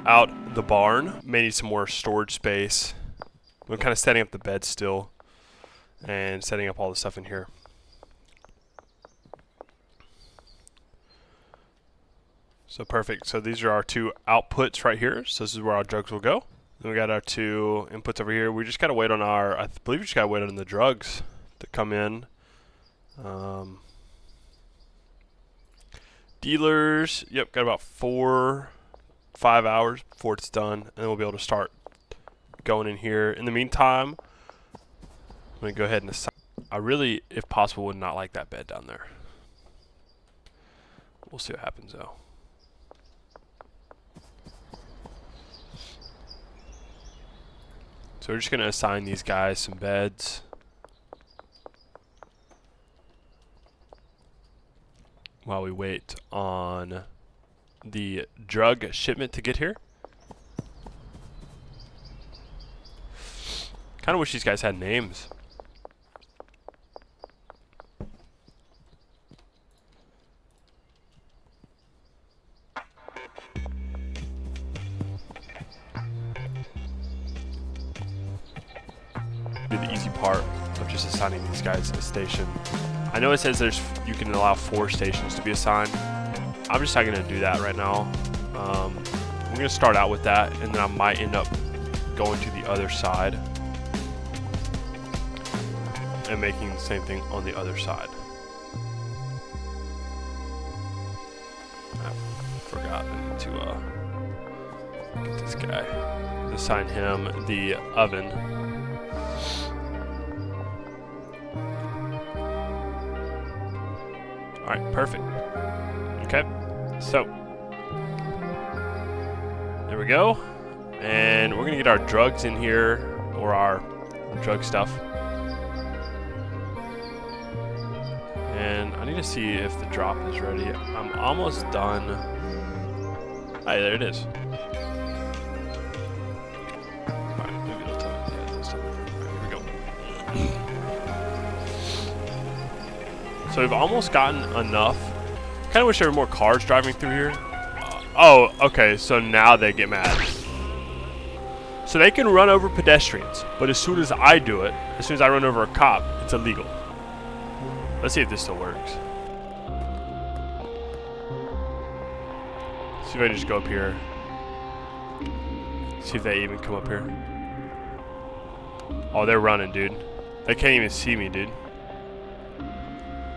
Out the barn. May need some more storage space. We're kind of setting up the bed still and setting up all the stuff in here. So perfect. So these are our two outputs right here. So this is where our drugs will go. Then we got our two inputs over here. We just gotta wait on our, I believe we just gotta wait on the drugs to come in. Dealers, yep, got about 4-5 hours before it's done, and then we'll be able to start going in here. In the meantime, I'm gonna go ahead and assign. I really, if possible, would not like that bed down there. We'll see what happens though. So we're just gonna assign these guys some beds. While we wait on the drug shipment to get here. Kind of wish these guys had names. Be the easy part of just assigning these guys a station. I know it says you can allow 4 stations to be assigned. I'm just not going to do that right now. I'm going to start out with that, and then I might end up going to the other side and making the same thing on the other side. I forgot I need to get this guy. Assign him the oven. Alright, perfect. Okay, so there we go. And we're gonna get our drugs in here, or our drug stuff. And I need to see if the drop is ready. I'm almost done. Hey, there it is. Alright, maybe it'll tell me. Yeah, it's done. Alright, here we go. So we've almost gotten enough. Kind of wish there were more cars driving through here. Oh, okay, so now they get mad. So they can run over pedestrians, but as soon as I do it, as soon as I run over a cop, it's illegal. Let's see if this still works. See if I just go up here. See if they even come up here. Oh, they're running, dude. They can't even see me, dude.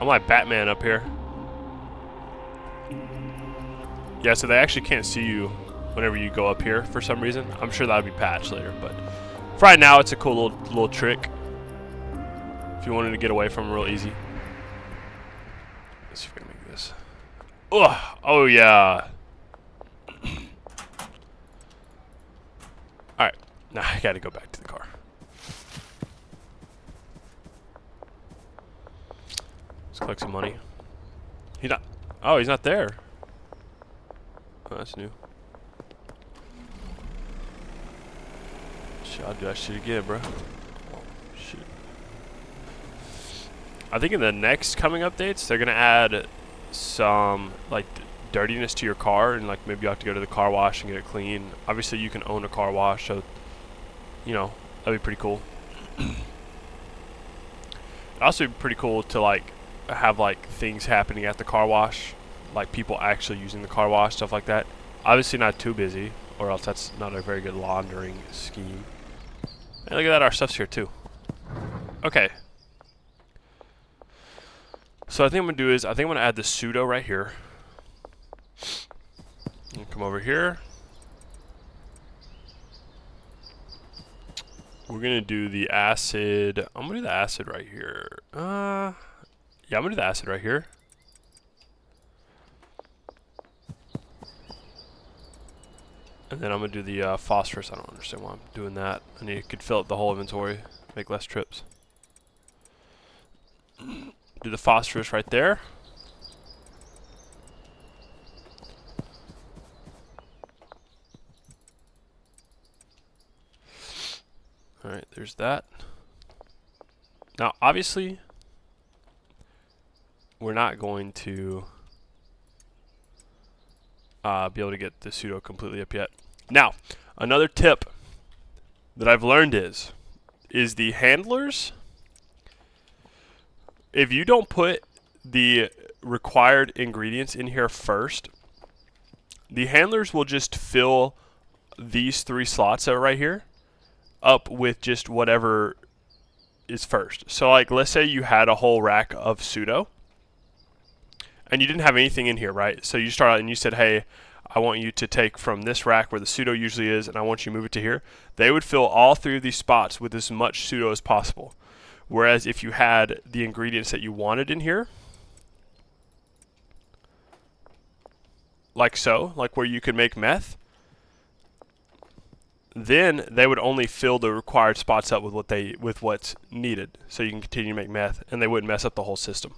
I'm like Batman up here. Yeah, so they actually can't see you whenever you go up here for some reason. I'm sure that'll be patched later, but for right now, it's a cool little trick. If you wanted to get away from them real easy. Let's see if we can make this. Ugh. Oh, yeah. Alright. Now I gotta go back to the car. Let's collect some money. He's not. Oh, he's not there. Oh, that's new. Shit, I'll do that shit again, bro. Shit. I think in the next coming updates, they're gonna add some like dirtiness to your car, and like maybe you have to go to the car wash and get it clean. Obviously, you can own a car wash, so you know that'd be pretty cool. It'd also be pretty cool to like have like things happening at the car wash, like people actually using the car wash, stuff like that. Obviously not too busy, or else that's not a very good laundering scheme. And look at that, our stuff's here too. Okay. So I think I'm gonna do is I think I'm gonna add the pseudo right here. And come over here. We're gonna do the acid. I'm gonna do the acid right here. Yeah, I'm gonna do the acid right here. And then I'm gonna do the phosphorus. I don't understand why I'm doing that. I need could fill up the whole inventory, make less trips. Do the phosphorus right there. Alright, there's that. Now, obviously, we're not going to be able to get the pseudo completely up yet. Now, another tip that I've learned is the handlers. If you don't put the required ingredients in here first, the handlers will just fill these 3 slots that are right here up with just whatever is first. So like, let's say you had a whole rack of pseudo and you didn't have anything in here, right? So you start out and you said, hey, I want you to take from this rack where the pseudo usually is and I want you to move it to here. They would fill all 3 of these spots with as much pseudo as possible. Whereas if you had the ingredients that you wanted in here, like so, like where you could make meth, then they would only fill the required spots up with what's needed, so you can continue to make meth, and they wouldn't mess up the whole system.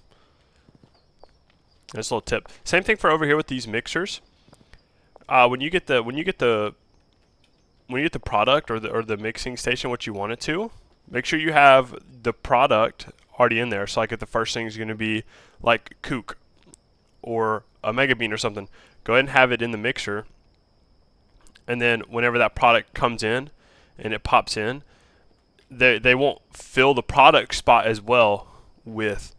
That's a little tip. Same thing for over here with these mixers. When you get the product or the mixing station, what you want it to, make sure you have the product already in there. So like if the first thing is going to be like kook or a mega bean or something, go ahead and have it in the mixer. And then whenever that product comes in and it pops in, they won't fill the product spot as well with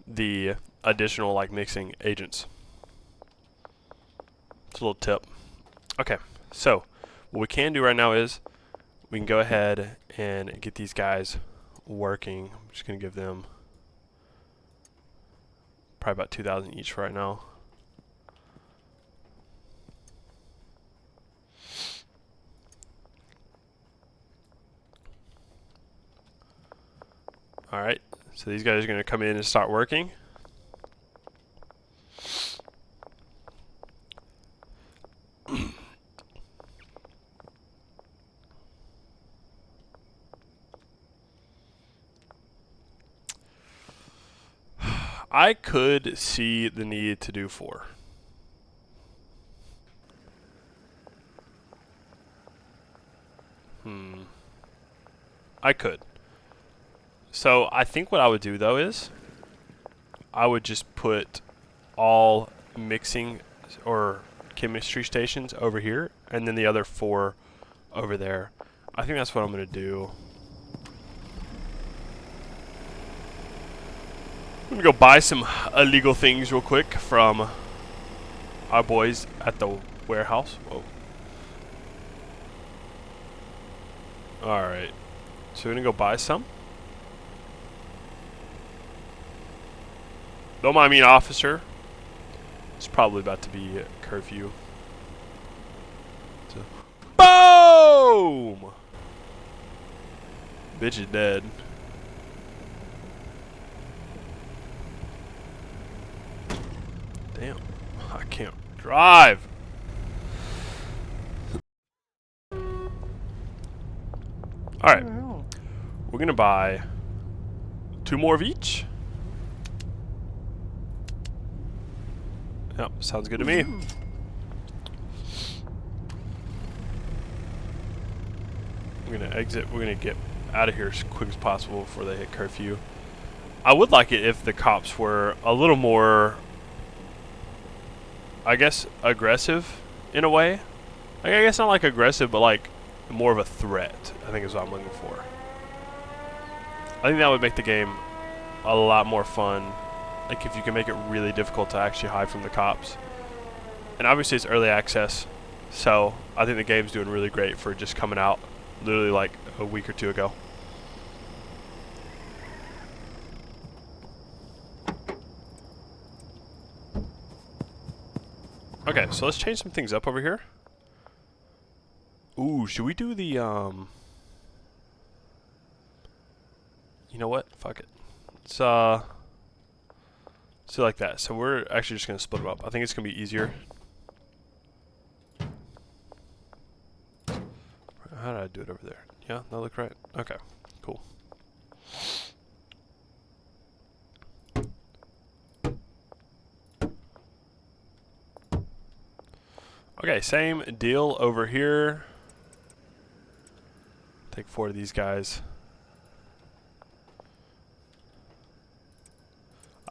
the additional like mixing agents. It's a little tip. Okay, so what we can do right now is we can go ahead and get these guys working. I'm just going to give them probably about 2,000 each right now. Alright, so these guys are going to come in and start working. I could see the need to do 4. I could. So I think what I would do though is I would just put all mixing or chemistry stations over here and then the other 4 over there. I think that's what I'm going to do. I'm going to go buy some illegal things real quick from our boys at the warehouse. Whoa. Alright. So we're going to go buy some. Don't mind me, an officer. It's probably about to be curfew. So, boom! Bitch is dead. Damn, I can't drive. Alright, we're gonna buy 2 more of each. Yep, sounds good to me. We're gonna exit. We're gonna get out of here as quick as possible before they hit curfew. I would like it if the cops were a little more, I guess, aggressive in a way. Like, I guess not like aggressive, but like more of a threat, I think is what I'm looking for. I think that would make the game a lot more fun. Like if you can make it really difficult to actually hide from the cops. And obviously it's early access, so I think the game's doing really great for just coming out literally like a week or 2 ago. Okay, so let's change some things up over here. Ooh, should we do the, you know what? Fuck it. Let's do like that. So we're actually just going to split them up. I think it's going to be easier. How did I do it over there? Yeah, that looked right? Okay, cool. Okay, same deal over here. Take 4 of these guys.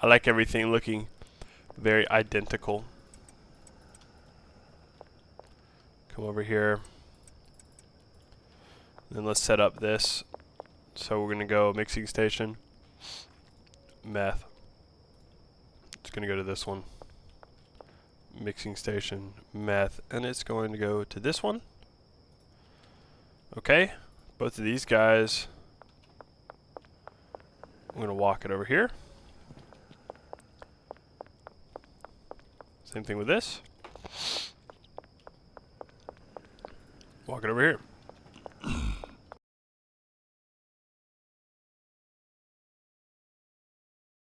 I like everything looking very identical. Come over here. Then let's set up this. So we're going to go mixing station, meth. It's going to go to this one. Mixing station, meth, and it's going to go to this one. Okay, both of these guys, I'm going to walk it over here. Same thing with this. Walk it over here.